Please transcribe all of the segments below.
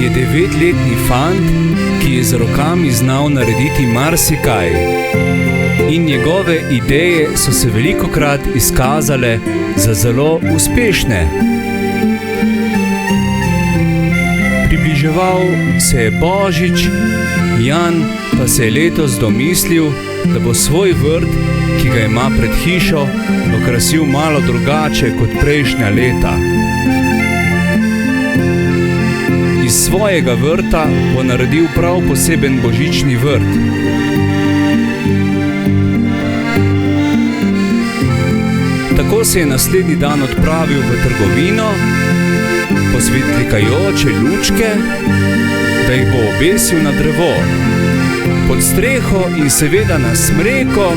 je 9-letni fant, ki je z rokami znal narediti marsikaj. In njegove ideje so se velikokrat izkazale za zelo uspešne. Približeval se je Božič, Jan pa se je letos domislil, da bo svoj vrt, ki ga ima pred hišo, okrasil malo drugače kot prejšnja leta. Iz svojega vrta bo naredil prav poseben božični vrt. Tako se je naslednji dan odpravil v trgovino po svetlikajoče lučke, da jih bo obesil na drevo, pod streho in seveda na smreko,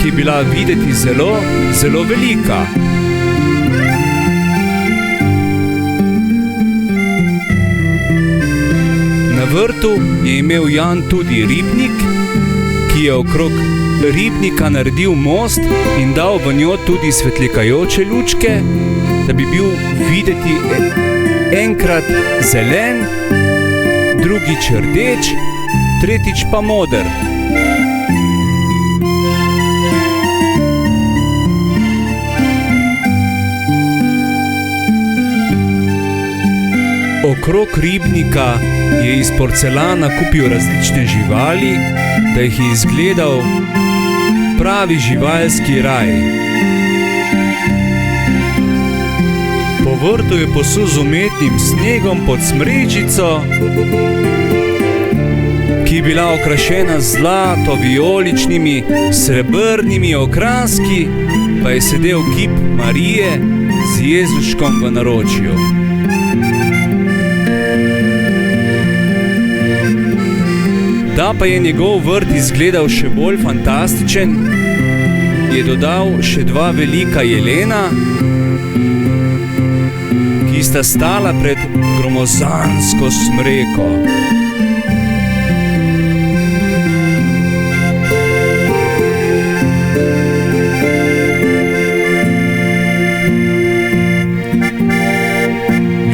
ki je bila videti zelo, zelo velika. Na vrtu je imel Jan tudi ribnik, ki je okrog ribnika naredil most in dal v njo tudi svetlikajoče lučke, da bi bil videti enkrat zelen, drugič rdeč, tretjič pa moder. Okrog ribnika je iz porcelana kupil različne živali, da jih je izgledal pravi živalski raj. Po vrtu je posul z umetnim snegom pod smrečico, ki je bila okrašena z zlato-vijoličnimi, srebrnimi okraski, pa je sedel kip Marije z Jezuškom v naročju. Da pa je njegov vrt izgledal še bolj fantastičen, je dodal še 2 velika jelena, ki sta stala pred gromozansko smreko.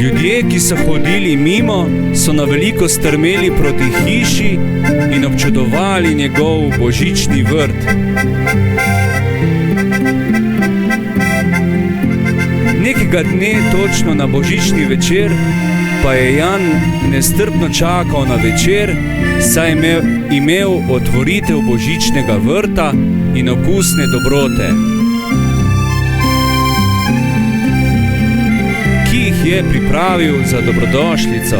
Ljudje, ki so hodili mimo, so na veliko strmeli proti hiši in občudovali njegov božični vrt. Nekega dne, točno na božični večer, pa je Jan nestrpno čakal na večer, saj je imel otvoritev božičnega vrta in okusne dobrote, ki jih je pripravil za dobrodošlico.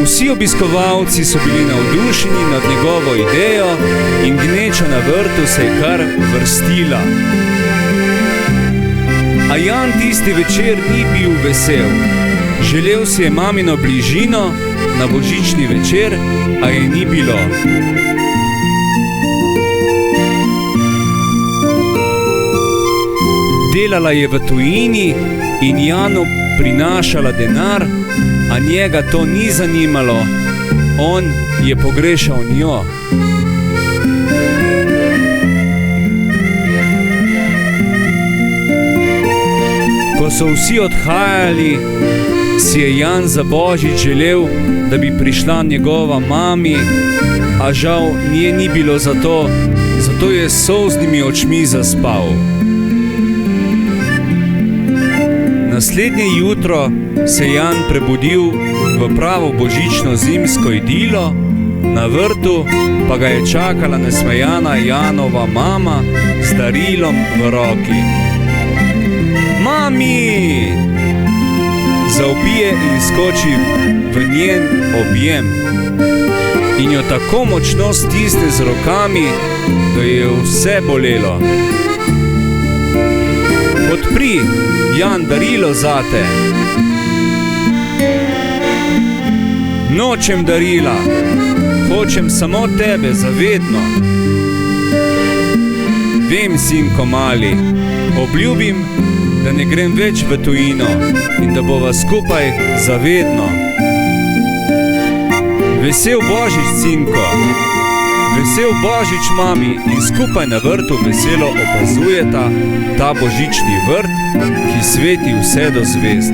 Vsi obiskovalci so bili navdušeni nad njegovo idejo in gneča na vrtu se je kar vrstila. A Jan tisti večer ni bil vesel. Želel si je mamino bližino na božični večer, a je ni bilo. Delala je v tujini in Janu prinašala denar, a njega to ni zanimalo, on je pogrešal njo. Ko so vsi odhajali, si je Jan za Božič želel, da bi prišla njegova mami, a žal nje ni bilo zato je s solznimi očmi zaspal. Naslednje jutro se je Jan prebudil v pravo božično zimsko idilo, na vrtu pa ga je čakala nasmejana Janova mama z darilom v roki. Mami! Zavpije in skoči v njen objem in jo tako močno stisne z rokami, da je vse bolelo. Odpri, Jan, darilo zate. Nočem darila, hočem samo tebe zavedno. Vem, sinko mali, obljubim, da ne grem več v tujino in da bova skupaj zavedno. Vesel Božič, sinko, Vesel Božič, mami, in skupaj na vrtu veselo opazujeta ta božični vrt, ki sveti vse do zvezd.